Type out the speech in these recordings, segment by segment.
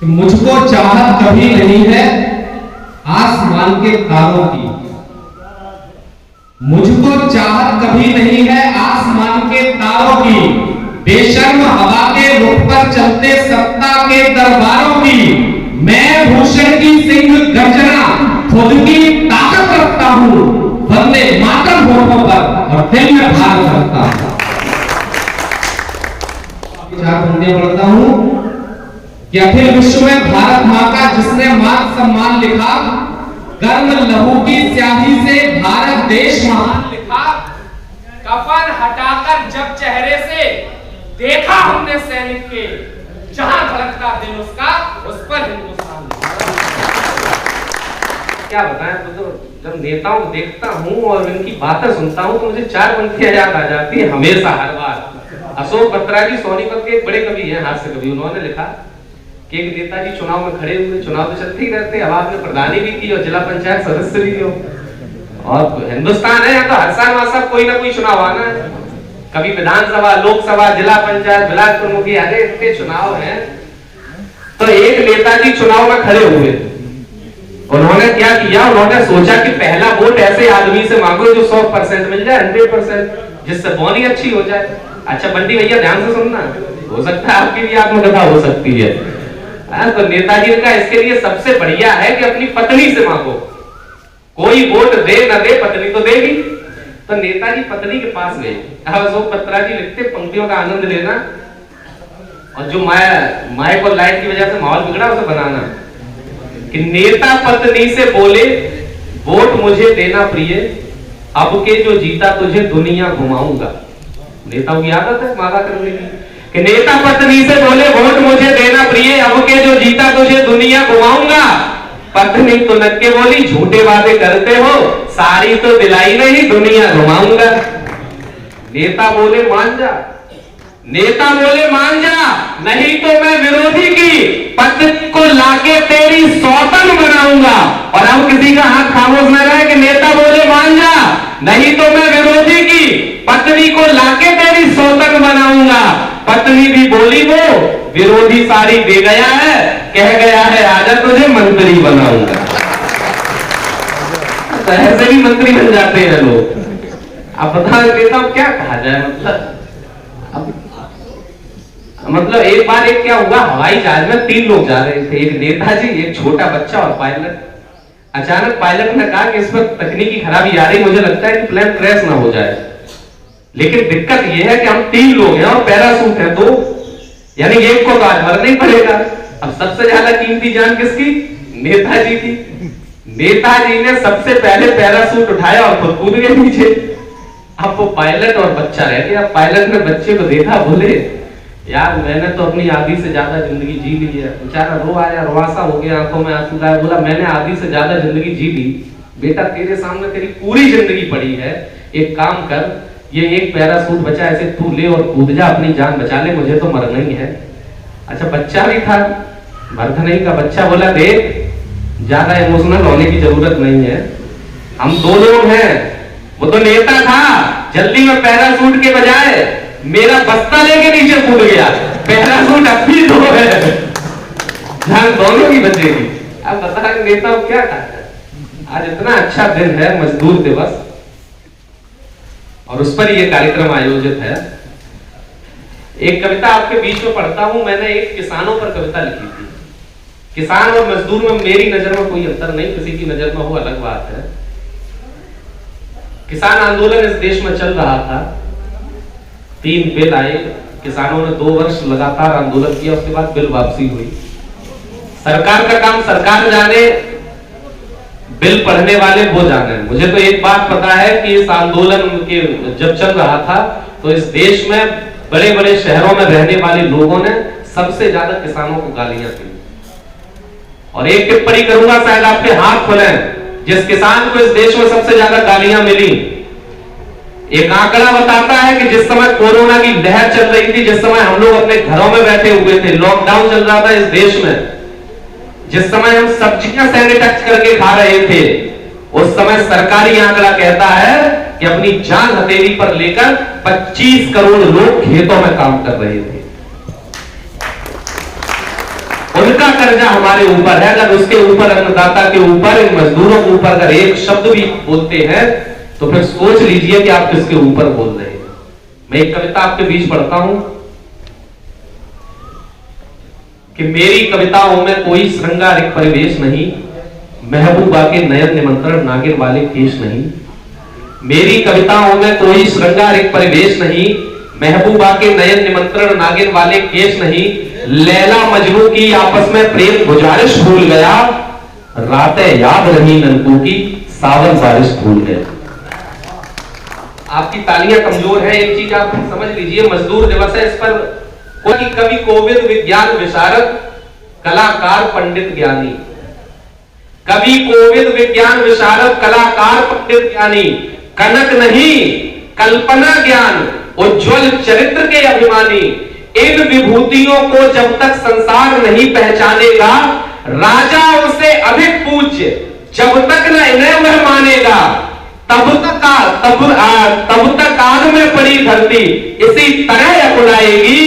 मुझको चाहत कभी नहीं है आसमान के तारों की, मुझको चाहत कभी नहीं है आसमान के तारों की, बेशर्म हवा के रुख पर चलते सत्ता के दरबारों की। मैं भूषण की सिंह गर्जना खुद की ताकत रखता हूं, वंदे मातरम होठों पर और दिल में भार रखता हूं। चार पंक्तियां पढ़ता हूं कि अखिल विश्व में भारत मां का जिसने मान सम्मान लिखा, गर्म लहू की स्याही से भारत देश महान लिखा। कफन हटाकर जब चेहरे से देखा हमने सैनिक के, जहां धड़कता दिल उसका उस पर हिंदुस्तान। क्या बताएं, तो जब नेताओं को देखता हूं और इनकी बातें सुनता हूं तो मुझे चार पंक्तियां याद आ जाती है हमेशा, हर बार। अशोक बत्रा जी सोनीपत के एक बड़े कवि हैं, हास्य कवि। उन्होंने लिखा कि एक नेताजी चुनाव में खड़े हुए, चुनाव तो चलते ही रहते, अब आपने प्रधानी भी की और जिला पंचायत सदस्य भी हो, और हिंदुस्तान है यहाँ तो हर साल वहां कोई ना कोई चुनाव आना है। कभी विधानसभा, लोकसभा, जिला पंचायत, ब्लॉक प्रमुखी, अरे इतने चुनाव हैं। तो एक नेताजी चुनाव में खड़े हुए, उन्होंने क्या किया, उन्होंने सोचा कि पहला वोट ऐसे आदमी से मांगो जो 100% मिल जाए, 100%, जिससे बोनी अच्छी हो जाए। अच्छा बंटी भैया ध्यान से सुनना, हो सकता है आपकी भी आत्मकथा हो सकती है। तो नेताजी का इसके लिए सबसे बढ़िया है कि अपनी पत्नी से मांगो, कोई वोट दे न दे पत्नी तो देगी। तो नेताजी पत्नी के पास गए। अशोक बत्रा जी लिखते, पंक्तियों का आनंद लेना और जो माए को लाइट की वजह से माहौल बिगड़ा उसे बनाना। कि नेता पत्नी से बोले, वोट मुझे देना प्रिय, अब के जो जीता तुझे दुनिया घुमाऊंगा। नेताओं की आदत है मांगा करने की। कि नेता पत्नी से बोले, वोट मुझे देना प्रिय, अब के जो जीता तुझे दुनिया घुमाऊंगा। पत्नी तो नक्के बोली, झूठे वादे करते हो, सारी तो दिलाई नहीं, दुनिया घुमाऊंगा। नेता बोले मान जा, नेता बोले मान जा, नहीं तो मैं विरोधी की पत्नी को लाके तेरी सौतन बनाऊंगा। और अब किसी का हाथ खामोश न रहे कि नेता बोले मान जा, नहीं तो मैं विरोधी की पत्नी को लाके तेरी सौतन बनाऊंगा। पत्नी भी बोली, वो विरोधी सारी दे गया है, कह गया है आजा तुझे मंत्री बनाऊंगा। तो ऐसे भी मंत्री बन जाते हैं लोग। अब बता देता हूं क्या कहा जाए, मतलब एक बार एक क्या हुआ, हवाई जहाज में 3 लोग जा रहे थे, एक नेताजी, एक छोटा बच्चा और पायलट। अचानक पायलट ने कहा कि इस पर तकनीकी खराबी आ रही, मुझे लगता है कि प्लेन क्रैश ना हो जाए। लेकिन दिक्कत यह है कि हम 3 लोग हैं और पैराशूट है 2, यानी एक को तो आज मरना ही पड़ेगा। अब सबसे ज्यादा कीमती जान किसकी? नेताजी की। नेताजी ने सबसे पहले पैराशूट उठाया और खुद कूद गए नीचे। अब वो पायलट और बच्चा रह गया। पायलट ने बच्चे को देखा, बोले यार मैंने तो अपनी आधी से ज्यादा जिंदगी जी ली है। बेचारा रो आया, रोआसा हो गया, आंखों में आंसू लाया, बोला मैंने आधी से ज्यादा जिंदगी जी ली, बेटा तेरे सामने तेरी पूरी जिंदगी पड़ी है, एक काम कर, ये एक पैराशूट बचा, ऐसे तू ले और कूद जा, अपनी जान बचा ले, मुझे तो मरना ही है। अच्छा बच्चा भी था, मर्द नहीं का बच्चा, बोला देख ज्यादा इमोशनल होने की जरूरत नहीं है, हम 2 लोग हैं, वो तो नेता था, जल्दी में पैराशूट के बजाय मेरा बस्ता लेके नीचे कूद गया, पैराशूट अब भी 2 है, जान दोनों की बचेगी। अब बता नेता क्या कहता है, आज इतना अच्छा दिन है मजदूर दिवस और उस पर यह कार्यक्रम आयोजित है। एक कविता आपके बीच में पढ़ता हूं, मैंने एक किसानों पर कविता लिखी थी। किसान और मजदूर में मेरी नजर में कोई अंतर नहीं, किसी की नजर में हो अलग बात है। किसान आंदोलन इस देश में चल रहा था, 3 बिल आए, किसानों ने 2 वर्ष लगातार आंदोलन किया, उसके बाद बिल वापसी हुई। सरकार का काम सरकार जाने, बिल पढ़ने वाले वो जाने। मुझे तो एक बात पता है कि इस आंदोलन के जब चल रहा था तो इस देश में बड़े बड़े शहरों में रहने वाले लोगों ने सबसे ज्यादा किसानों को गालियां दी। और एक टिप्पणी करूंगा, शायद आपके हाथ खुले, जिस किसान को इस देश में सबसे ज्यादा गालियां मिली, एक आंकड़ा बताता है कि जिस समय कोरोना की लहर चल रही थी, जिस समय हम लोग अपने घरों में बैठे हुए थे, लॉकडाउन चल रहा था इस देश में, जिस समय हम सब्जियां सैनिटाइज करके खा रहे थे, उस समय सरकारी आंकड़ा कहता है कि अपनी जान हथेली पर लेकर 25 करोड़ लोग खेतों में काम कर रहे थे। उनका कर्जा हमारे ऊपर है। अगर उसके ऊपर, अन्नदाता के ऊपर, इन मजदूरों के ऊपर अगर एक शब्द भी बोलते हैं तो फिर सोच लीजिए कि आप किसके ऊपर बोल रहे हैं। मैं एक कविता आपके बीच पढ़ता हूं कि मेरी कविताओं में कोई श्रृंगारिक परिवेश नहीं, महबूबा के नयन निमंत्रण नागिन वाले केश नहीं। मेरी कविताओं में कोई श्रृंगारिक परिवेश नहीं, महबूबा के नयन निमंत्रण नागिन वाले केश नहीं। लैला मजनू की आपस में प्रेम गुजारिश भूल गया, रातें याद रही ननकू की, सावन बारिश भूल गया। आपकी तालियां कमजोर है, एक चीज आप समझ लीजिए, मजदूर दिवस है, इस पर कोई कवि कोविद विज्ञान विशारद कलाकार पंडित ज्ञानी, कवि कोविद विज्ञान विशारद कलाकार पंडित ज्ञानी, कनक नहीं कल्पना ज्ञान उज्जवल चरित्र के अभिमानी। इन विभूतियों को जब तक संसार नहीं पहचानेगा, राजा उसे अधिक पूज्य जब तक न इन्हें वह मानेगा। तब तक आग में पड़ी धरती इसी तरह अपनाएगी,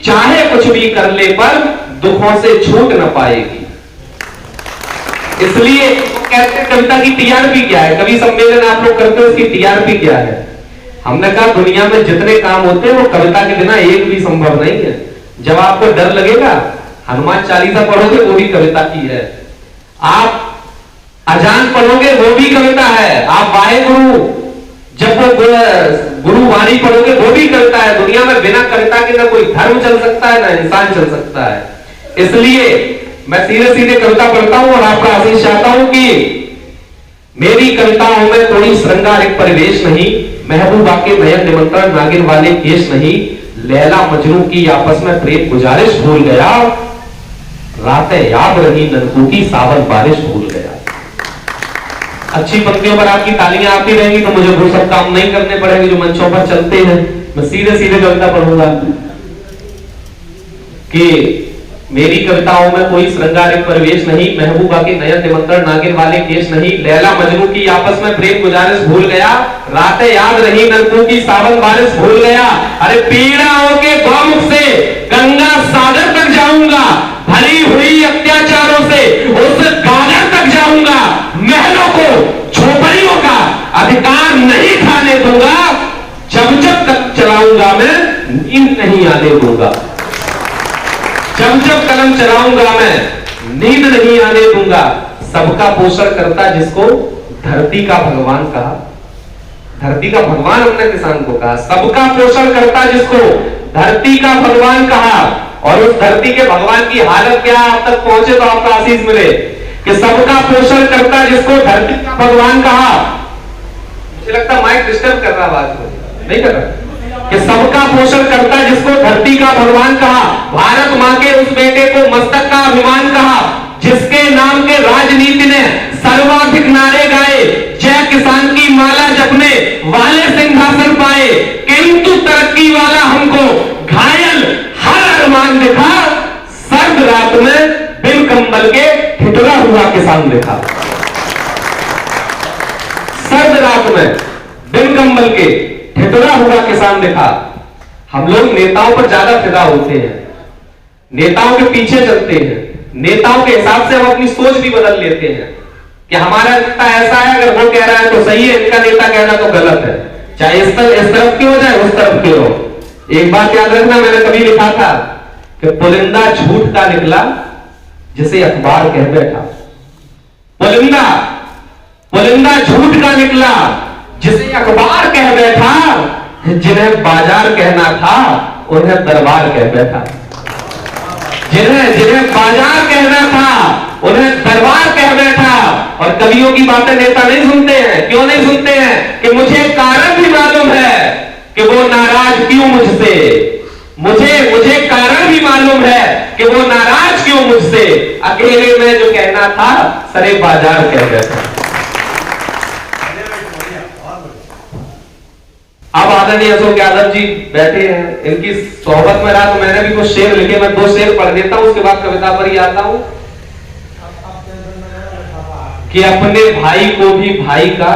चाहे कुछ भी कर ले पर दुखों से छूट न पाएगी। इसलिए कहते हैं कविता की टीआरपी क्या है, कवि सम्मेलन आप लोग करते हो, उसकी टीआरपी क्या है। हमने कहा दुनिया में जितने काम होते हैं वो कविता के बिना एक भी संभव नहीं है। जब आपको डर लगेगा, हनुमान चालीसा पढ़ोगे वो भी कविता की है, आप अजान पढ़ोगे वो भी कविता है, आप वाहेगुरु जब वो गुरु वाणी पढ़ोगे वो भी कविता है। दुनिया में बिना कविता के ना कोई धर्म चल सकता है ना इंसान चल सकता है। इसलिए मैं सीधे सीधे कविता पढ़ता हूं और आपका आशीष चाहता हूं कि मेरी कविताओं में कोई श्रृंगारिक परिवेश नहीं, महबूबा के नयन निमंत्रण नागिन वाले केश नहीं। लैला मजनू की आपस में प्रेम गुजारिश भूल गया, रातें याद रही ननकू की, सावन बारिश भूल गया। अच्छी पंक्तियों पर आपकी तालियां आती रहेंगी तो मुझे वो सब काम नहीं करने पड़ेंगे जो मंचों पर चलते हैं। मैं सीधे सीधे कविता पढ़ूंगा कि मेरी कविताओं में कोई श्रृंगारिक परिवेश नहीं, महबूबा के नयन निमंत्रण नागिन वाले केश नहीं। लैला मजनू की आपस में प्रेम गुजारिश भूल गया, रातें याद रही ननकू की, सावन बारिश भूल गया। अरे पीड़ाओं के गौमुख से गंगा सागर तक जाऊंगा, भरी हुई अत्याचारों से उस गागर तक जाऊंगा। महलों को झोपड़ियों का अधिकार नहीं खाने दूंगा, जब जब तक चलाऊंगा मैं नींद नहीं आने दूंगा। जब जब कलम चलाऊंगा मैं नींद नहीं आने दूंगा। सबका पोषण करता जिसको धरती का भगवान कहा, धरती का भगवान हमने किसान को कहा। सबका पोषण करता जिसको धरती का भगवान कहा, और उस धरती के भगवान की हालत क्या आप तक पहुंचे तो आपका आशीष मिले कि सबका पोषण करता जिसको धरती का भगवान कहा। मुझे लगता माइक डिस्टर्ब कर रहा, आवाज को नहीं कर रहा, कि सबका पोषण करता जिसको धरती का भगवान कहा। भारत मां के उस बेटे को मस्तक का अभिमान कहा, जिसके नाम के राजनीति ने सर्वाधिक नारे गाए। जय किसान की माला जपने वाले सिंहासन पाए, किंतु तरक्की वाला हमको घायल हर अरमान दिखा। सर्द रात में बिन कंबल के ठिठुरा हुआ किसान देखा। सर्द रात में बिन कंबल के ठिठुरा हुआ किसान देखा। हम लोग नेताओं पर ज्यादा फिदा होते हैं, नेताओं के पीछे चलते हैं, नेताओं के हिसाब से हम अपनी सोच भी बदल लेते हैं कि हमारा नेता ऐसा है, अगर वो कह रहा है तो सही है, इनका नेता कहना तो गलत है, चाहे इस तरफ की हो चाहे उस तरफ की हो। एक बात याद रखना, मैंने कभी लिखा था कि पुलिंदा झूठ का निकला जिसे अखबार कह बैठा। पुलिंदा पुलिंदा झूठ का निकला जिसे अखबार कह बैठा। जिन्हें बाजार कहना था उन्हें दरबार कह बैठा। जिन्हें बाजार कहना था उन्हें दरबार कह बैठा। और कवियों की बातें नेता नहीं सुनते हैं। क्यों नहीं सुनते हैं? कि मुझे कारण भी मालूम है कि वो नाराज क्यों मुझसे। मुझे कारण भी मालूम है कि वो नाराज क्यों मुझसे। अकेले में जो कहना था सरे बाजार कह बैठा। अब आदरणीय अशोक यादव जी बैठे हैं, इनकी सोहबत में रहा तो मैंने भी कुछ शेर लिखे। मैं 2 शेर पढ़ देता हूं, उसके बाद कविता पर ही आता हूं कि अपने भाई को भी भाई का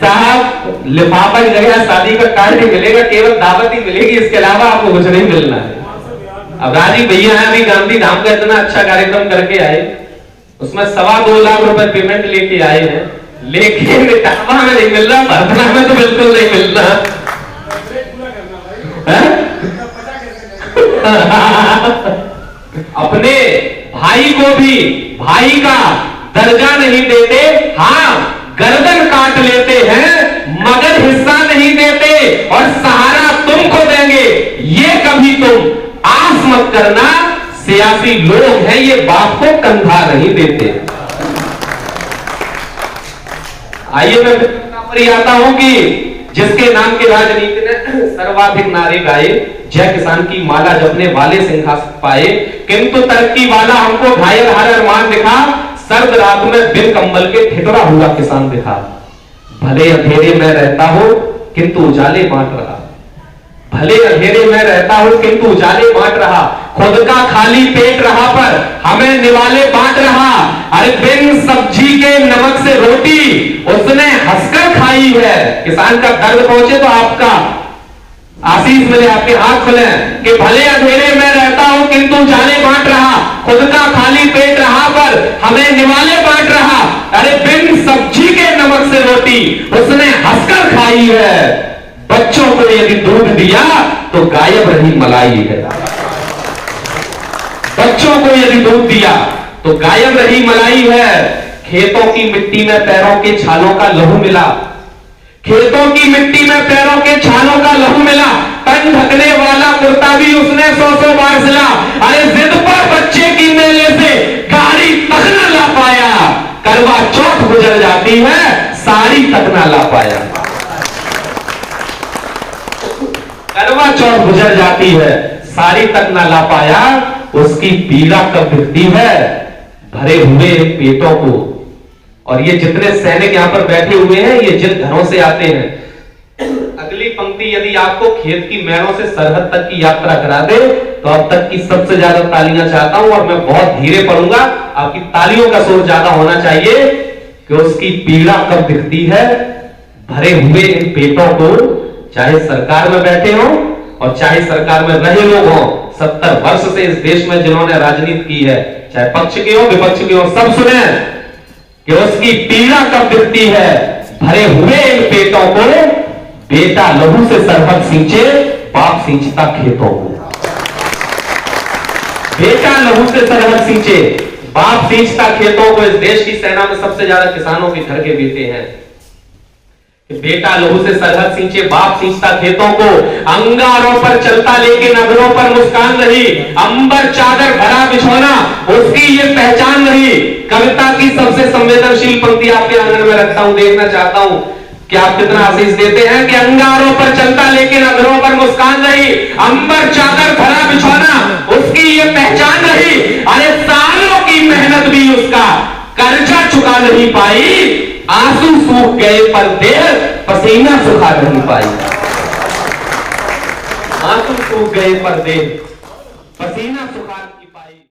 साहब लिफाफा की जगह शादी का कार्ड ही मिलेगा, केवल दावत ही मिलेगी, इसके अलावा आपको कुछ नहीं मिलना है। अब राजीव भैया है, अभी गांधी धाम का इतना अच्छा कार्यक्रम करके आए, उसमें 2.25 लाख रुपए पेमेंट लेके आए हैं, लेकिन इटावा में नहीं मिल रहा, भरतला में तो बिल्कुल नहीं मिल रहा। अपने भाई को भी भाई का दर्जा नहीं देते, हाँ गर्दन काट लेते हैं मगर हिस्सा नहीं देते, और सहारा तुमको देंगे ये कभी तुम आस मत करना, सियासी लोग हैं ये बाप को कंधा नहीं देते। आइए मैं पर आता हूं कि जिसके नाम की राजनीति ने सर्वाधिक नारे गाए, जय किसान की माला जपने वाले सिंहासन पाए, किंतु तरक्की वाला हमको घायल हर अरमान दिखा, सर्द रात में बिन कंबल के ठिठुरा हुआ किसान दिखा। भले अंधेरे में रहता हो किंतु उजाले बांट रहा, भले अंधेरे में रहता हो किंतु उजाले बांट रहा, खुद का खाली पेट रहा पर हमें निवाले बांट रहा। अरे बिन सब्जी के नमक से रोटी उसने हंसकर खाई है। किसान का दर्द पहुंचे तो आपका आशीष मिले, आपके हाथ खुले कि भले अंधेरे में रहता हूं किंतु उजाले बांट रहा, खुद का खाली पेट रहा पर हमें निवाले बांट रहा। अरे बिन सब्जी के नमक से रोटी उसने हंसकर खाई है, बच्चों को यदि दूध दिया तो गायब रही मलाई है, बच्चों को यदि दूध दिया तो गायब रही मलाई है। खेतों की मिट्टी में पैरों के छालों का लहू मिला, खेतों की मिट्टी में पैरों के छालों का लहू मिला, तन ढकने वाला कुर्ता भी उसने 100 बार सिला। अरे जिद पर बच्चे की मेले से गाड़ी तक न ला पाया, करवा चौथ गुजर जाती है साड़ी तक न ला पाया, करवा चौथ गुजर जाती है साड़ी तक न ला पाया, उसकी पीड़ा कब दिखती है भरे हुए पेटों को। और ये जितने सैनिक यहां पर बैठे हुए हैं ये जिन घरों से आते हैं, अगली पंक्ति यदि आपको खेत की मैरों से सरहद तक की यात्रा करा दे तो अब तक की सबसे ज्यादा तालियां चाहता हूं, और मैं बहुत धीरे पढ़ूंगा, आपकी तालियों का शोर ज्यादा होना चाहिए कि उसकी पीड़ा कब दिखती है भरे हुए इन पेटों को। चाहे सरकार में बैठे हो और चाहे सरकार में रहे लोग हो, 70 वर्ष से इस देश में जिन्होंने राजनीति की है, चाहे पक्ष के हो विपक्ष के हो, सब सुने कि उसकी पीड़ा कब दिखती है भरे हुए इन पेटों को। बेटा लहू से सरहद सींचे, बाप सींचता खेतों को, बेटा लहू से सरहद सींचे, बाप सींचता खेतों को। इस देश की सेना में सबसे ज्यादा किसानों के घर के बेटे हैं। बेटा लहू से सरहद सींचे, बाप सींचता खेतों को, अंगारों पर चलता लेकिन नगरों पर मुस्कान रही, अंबर चादर भरा बिछौना उसकी ये पहचान रही। कविता की सबसे संवेदनशील पंक्ति आपके आंगन में रखता हूं, देखना चाहता हूं कि आप कितना आशीष देते हैं कि अंगारों पर चलता लेकिन नगरों पर मुस्कान रही, अंबर चादर भरा बिछौना उसकी ये पहचान रही। अरे सालों की मेहनत भी उसका कर्जा चुका नहीं पाई, आंसू सूख गए पर देर पसीना सुखा नहीं पाई, आंसू सूख गए पर देर पसीना सुखा